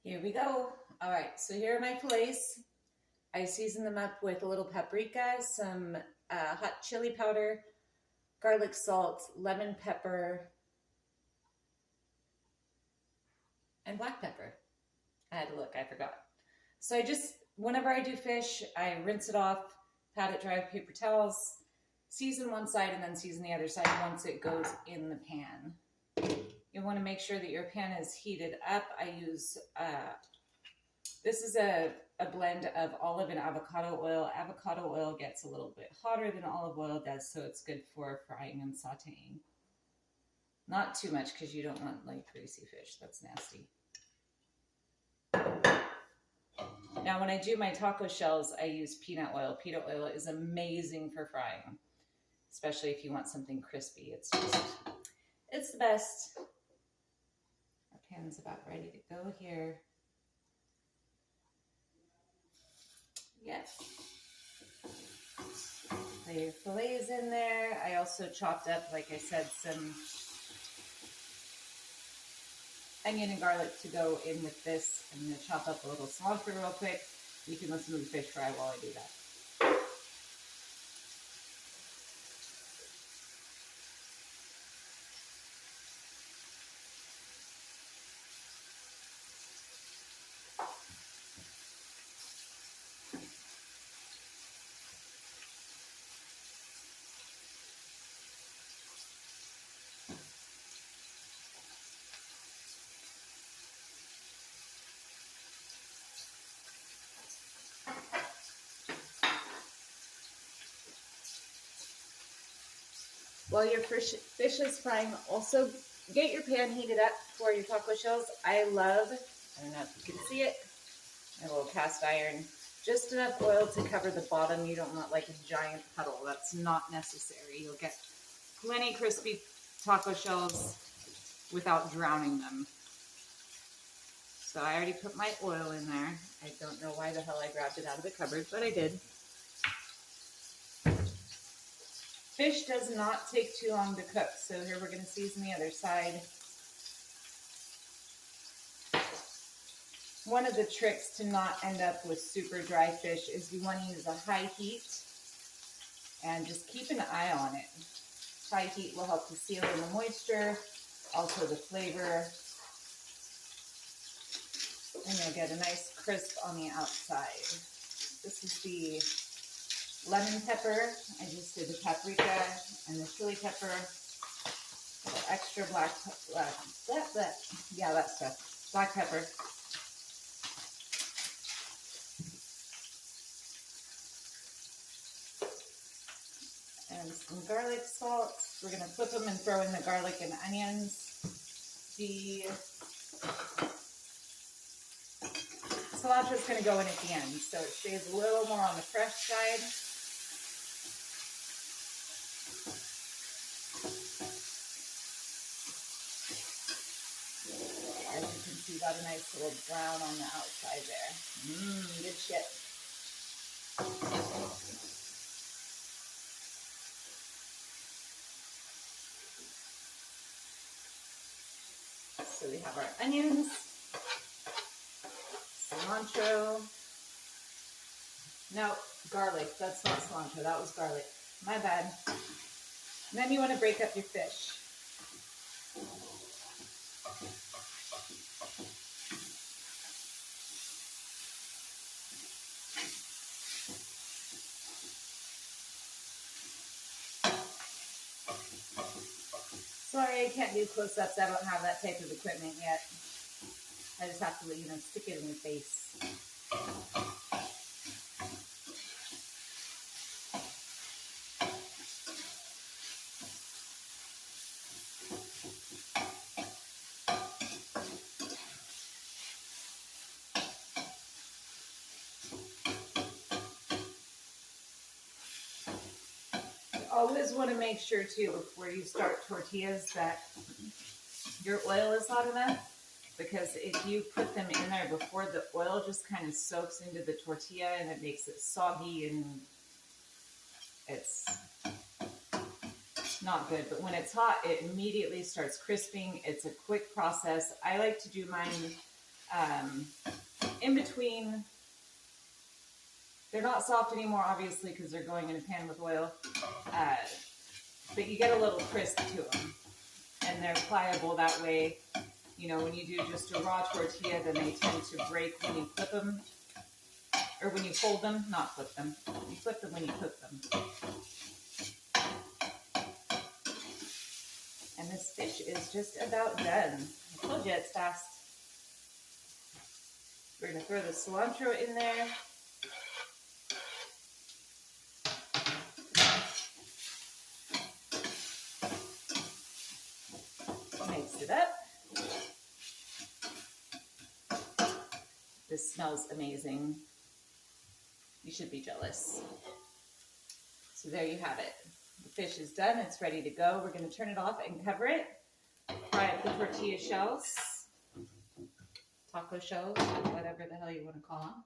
Here we go. All right, so here are my fillets. I season them up with a little paprika, some hot chili powder, garlic salt, lemon pepper, and black pepper. I had to look, I forgot. So whenever I do fish, I rinse it off, pat it dry with paper towels, season one side and then season the other side once it goes in the pan. You want to make sure that your pan is heated up. I use, this is a blend of olive and avocado oil. Avocado oil gets a little bit hotter than olive oil does, so it's good for frying and sauteing. Not too much because you don't want like greasy fish, that's nasty. Now when I do my taco shells, I use peanut oil. Peanut oil is amazing for frying, especially if you want something crispy. It's the best. Our pan's about ready to go here. Yes. Put your fillets in there. I also chopped up, like I said, some onion and garlic to go in with this. I'm going to chop up a little cilantro real quick. You can listen to the fish fry while I do that. While your fish is frying, also get your pan heated up for your taco shells. I don't know if you can see it, a little cast iron. Just enough oil to cover the bottom. You don't want like a giant puddle. That's not necessary. You'll get plenty crispy taco shells without drowning them. So I already put my oil in there. I don't know why the hell I grabbed it out of the cupboard, but I did. Fish does not take too long to cook, so here we're going to season the other side. One of the tricks to not end up with super dry fish is you want to use a high heat and just keep an eye on it. High heat will help to seal in the moisture, also the flavor, and you'll get a nice crisp on the outside. This is the lemon pepper. I just did the paprika and the chili pepper. A little extra black pepper. And some garlic salt. We're going to flip them and throw in the garlic and onions. The cilantro is going to go in at the end, so it stays a little more on the fresh side. As you can see, got a nice little brown on the outside there. Good shit. So we have our onions, cilantro. No, garlic. That's not cilantro. That was garlic. My bad. And then you want to break up your fish. Sorry, I can't do close-ups. I don't have that type of equipment yet. I just have to, stick it in your face. Always want to make sure too before you start tortillas that your oil is hot enough, because if you put them in there before, the oil just kind of soaks into the tortilla and it makes it soggy and it's not good. But when it's hot, it immediately starts crisping. It's a quick process. I like to do mine In between, they're not soft anymore, obviously, because they're going in a pan with oil. But you get a little crisp to them, and they're pliable that way. You know, when you do just a raw tortilla, then they tend to break when you flip them, or when you fold them, not flip them. You flip them when you cook them. And this fish is just about done. I told you it's fast. We're gonna throw the cilantro in there. Mix it up. This smells amazing. You should be jealous. So there you have it. The fish is done. It's ready to go. We're going to turn it off and cover it. Fry up the tortilla shells, taco shells, whatever the hell you want to call them.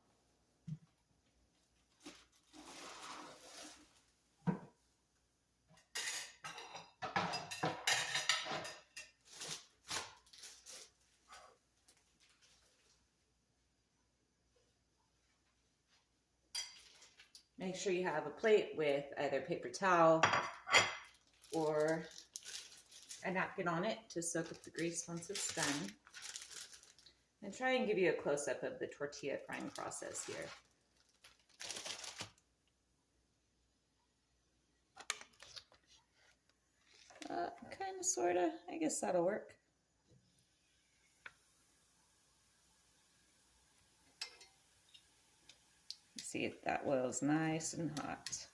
Make sure you have a plate with either paper towel or a napkin on it to soak up the grease once it's done. And try and give you a close-up of the tortilla frying process here. Kind of, sort of. I guess that'll work. See if that oil's nice and hot.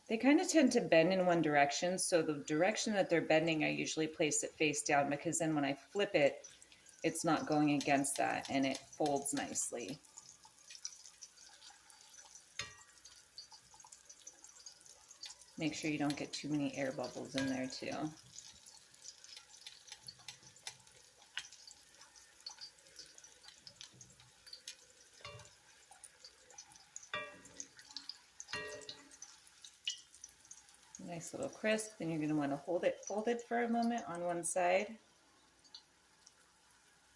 They kind of tend to bend in one direction, so the direction that they're bending, I usually place it face down, because then when I flip it, it's not going against that and it folds nicely. Make sure you don't get too many air bubbles in there too. Nice little crisp. Then you're going to want to hold it folded for a moment on one side.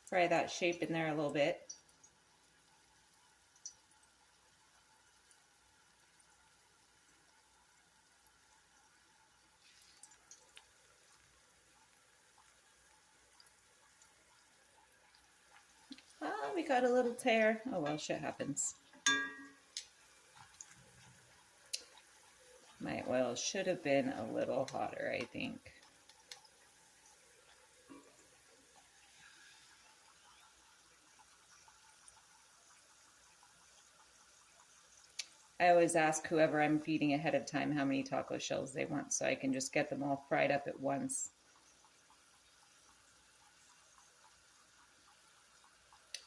Fry that shape in there a little bit. Oh, we got a little tear. Oh well, shit happens. My oil should have been a little hotter, I think. I always ask whoever I'm feeding ahead of time how many taco shells they want, so I can just get them all fried up at once.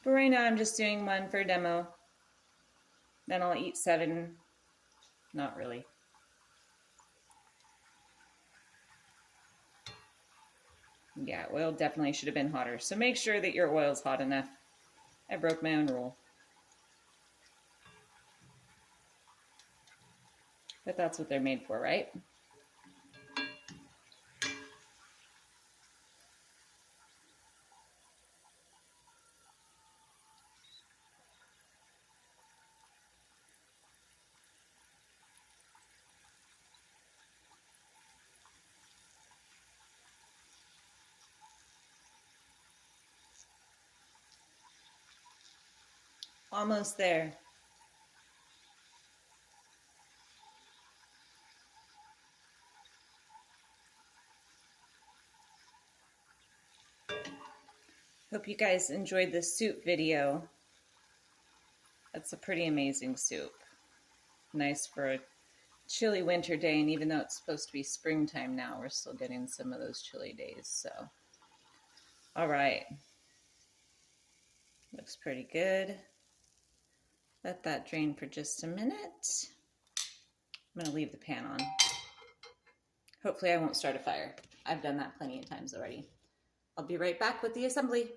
But right now I'm just doing one for a demo. Then I'll eat 7. Not really. Yeah, oil definitely should have been hotter. So make sure that your oil's hot enough. I broke my own rule. But that's what they're made for, right? Almost there. Hope you guys enjoyed this soup video. That's a pretty amazing soup. Nice for a chilly winter day, and even though it's supposed to be springtime now, we're still getting some of those chilly days, so. All right. Looks pretty good. Let that drain for just a minute. I'm going to leave the pan on. Hopefully I won't start a fire. I've done that plenty of times already. I'll be right back with the assembly.